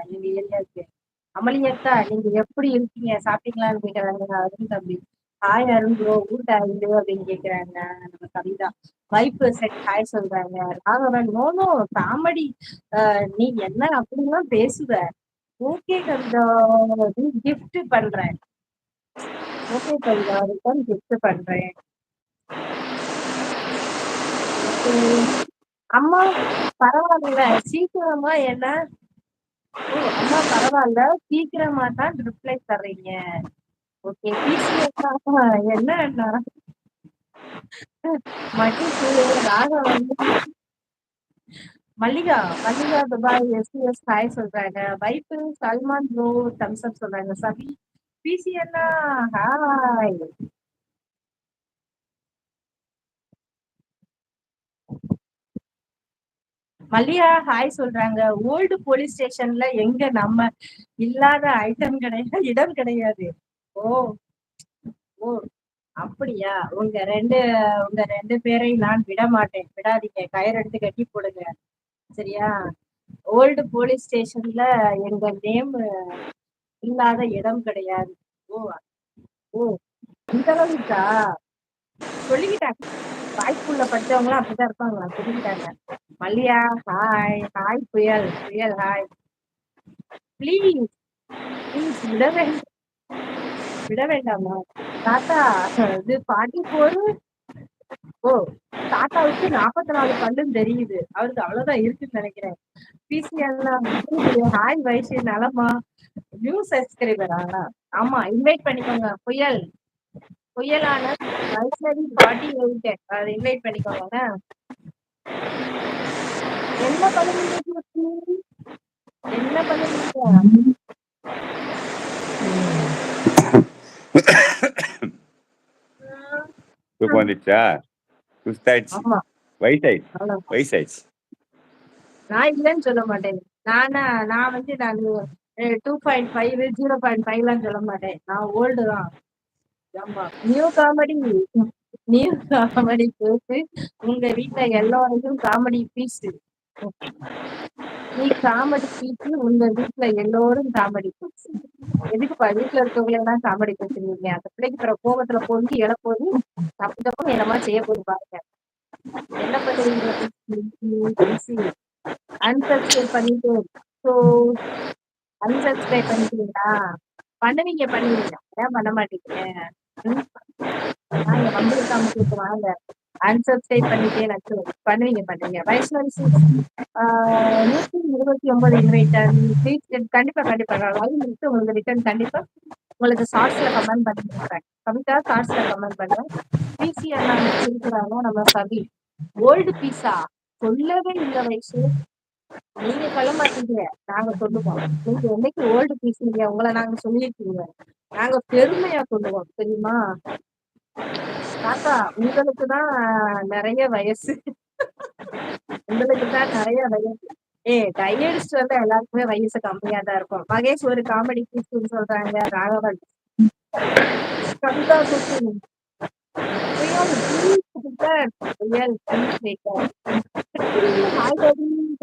எங்க ஏரியாவுக்கு. அமளியக்கா நீங்க எப்படி இருக்கீங்க? சாப்பிட்டீங்களான்னு கேக்குறாங்க அருண் தம்பி. ஹாய் அருண் ப்ரோ, ஊட்ட ஐந்து அப்படின்னு கேக்குறாங்க நம்ம கவிதா. வைப்பு செட் ஹாய் சொல்றாங்க. Raghavan no no comedy. நீ என்ன அப்படிலாம் பேசுவ? ஓகே கவிதா, நீ கிஃப்ட் பண்றேன். ஓகே கவிதா, ரிட்டர்ன் கிஃப்ட் பண்றேன். அம்மா பரவாயில்ல, சீக்கிரமா என்ன? ஓ அம்மா பரவாயில்ல, சீக்கிரமா தான் ரிப்ளை தர்றீங்க. ஓகே என்ன அண்ணா மகிழ்ச்சி Raghavan Mallika Mallika Dubai SBS hi சொல்றாங்க. வைப்பு சல்மான் ப்ரோ தம்ஸ் அப் சொல்றாங்க. சபி பிசி அண்ணா ஹாய். மல்லிகா ஹாய் சொல்றாங்க. ஓல்டு போலீஸ் ஸ்டேஷன்ல எங்க நம்ம இல்லாத ஐட்டம் கிடையாது, இடம் கிடையாது. ஓ ஓ அப்படியா? உங்க ரெண்டு பேரை நான் விட மாட்டேன். விடாதீங்க, கயிறு எடுத்து கட்டி போடுங்க சரியா? ஓல்டு போலீஸ் ஸ்டேஷன்ல எங்க நேம் இல்லாத இடம் கிடையாது. ஓ ஓ இந்த அளவுக்கா? சொல்லிக்கிட்டாங்க. வாய்ப்புள்ள படிச்சவங்களாம் அப்படிதான் இருப்பாங்களா? சொல்லிக்கிட்டாங்க. மல்லியா ஹாய். ஹாய் புயல் புயல் ஹாய். ப்ளீஸ் ப்ளீஸ் விட வேண்டாமா? தாத்தா இது 44. ஓ தாத்தாவுக்கு 44 பல்லுன்னு தெரியுது. அவருக்கு அவ்வளவுதான் இருக்குன்னு நினைக்கிறேன். பிசிஎல்லாம் ஹாய் வைஷு நலமா? நியூ சப்ஸ்கிரைபரா? ஆமா, இன்வைட் பண்ணிக்கோங்க. புயல் புயலான வைஷ்ணவி 48 அதை இன்வைட் பண்ணிக்கோங்க. என்ன பண்ணுவீங்க? என்ன பண்ணுவீங்க? தூக்கம் வந்துச்சா? சுஸ்தாயிடுச்சு, ஆமா வயசாயிடுச்சு வயசாயிடுச்சு. நான் இல்லைன்னு சொல்ல மாட்டேன். நான் வந்து 2.5 0.5 எல்லாம் சொல்ல மாட்டேன். நான் ஓல்டு தான். ஆமா, நியூ காமெடி பேசு. உங்க வீட்டுல எல்லாரையும் காமெடி பீஸ். நீ காமெடி பீஸ், உங்க வீட்டுல எல்லோரும் காமெடி பீஸ். எதுக்குப்பா வீட்டுல இருக்கவங்கள எல்லாம் காமெடி பேசுறீங்க? அந்த பிள்ளைக்கு பிற கோபத்துல பொங்கி இழப்போது தப்பு தப்பும் என்னமா செய்ய போது பாருங்க. என்ன பண்ணுவீங்க? அன்சப்ஸ்கிரைப் பண்ணிட்டு அன்சப்ஸ்கிரைப் பண்ணிக்கிறீங்களா? பண்ணுவீங்க ஏன் பண்ண மாட்டீங்க? வாங்க வம்பு காமிச்சு வாங்க. அன்சப்ஸ்கிரைப் பண்ணிட்டே பண்ணுவீங்க. வைஷ்ணவி 129 இன்வைட். கண்டிப்பா லைவ் முடிச்சு உங்களுக்கு ரிட்டர்ன் கண்டிப்பா உங்களுக்கு ஷார்ட்ஸ்ல கமெண்ட் பண்ணிருக்கேன். கவிதா ஷார்ட்ஸ்ல கமெண்ட் பண்ணுறேன். பிசி அண்ணா இருக்கிறாங்க நம்ம கவி. ஓல்டு பீஸா? சொல்லவே இல்லை வயசு. நீங்க சொல்ல மாட்டீங்க, நாங்க சொல்லுவோம். நீங்க என்னைக்கு ஓல்டு பீஸீங்க? உங்களை நாங்க சொல்லியிருக்கீங்க. நாங்க பெருமையா சொல்லுவோம் தெரியுமா? தாத்தா உங்களுக்குதான் நிறைய வயசு. உங்களுக்குதான் நிறைய வயசு. கையடிச்சுட்டு வந்தா எல்லாருக்குமே வயசு கம்மியா தான் இருக்கும். மகேஷ் ஒரு காமெடி பீஸ்ன்னு சொல்றாங்க. ராகவன் கவிதா குக்கிங்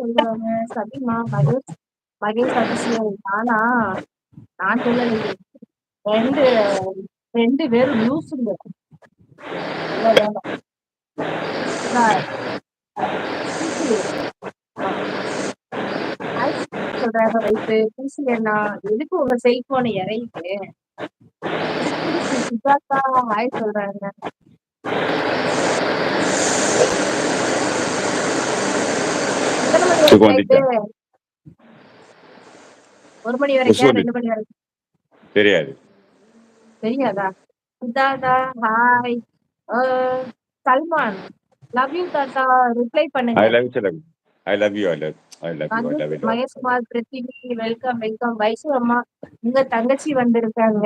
சொல்றாங்க. சபிமா மகேஷ் அதிசயம். நான் சொல்லலையே. ரெண்டு ரெண்டு பேரும் லூசுங்க. சொல்றாங்க வைத்து பிசி அண்ணா எதுக்கு உங்க செல்போனை இறையுது? சுஜாதா ஹாய் சொல்றாங்க. ஒரு மணி வரைக்கும் 2 மணி வரைக்கும் தெரியாதா? Sujatha hi. Salman love you தாத்தா, ரிப்ளை பண்ணுங்க. I love you. Maheshkumar Prithvi welcome. Vaishu அம்மா உங்க தங்கச்சி வந்திருக்காங்க.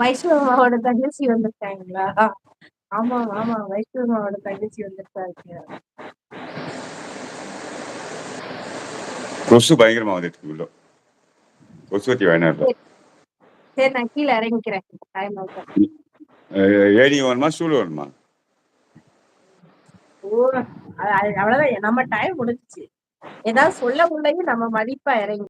வைஷு அம்மாவோட தங்கச்சி வந்திருக்காங்களா? ஆமா வைஷு அம்மாவோட தங்கச்சி வந்திருக்காங்க. கொசு பயங்கரமா வந்துட்டு உள்ள. கொசுவத்தி வேணாம். சரி நான் கீழே இறங்கிக்கிறேன். ஏணி வேணுமா ஸ்டூல் வேணுமா? அவ்வளவுதான், நம்ம டைம் முடிஞ்சிச்சு. ஏதாவது சொல்ல முடியும் நம்ம மதிப்பா இறங்கி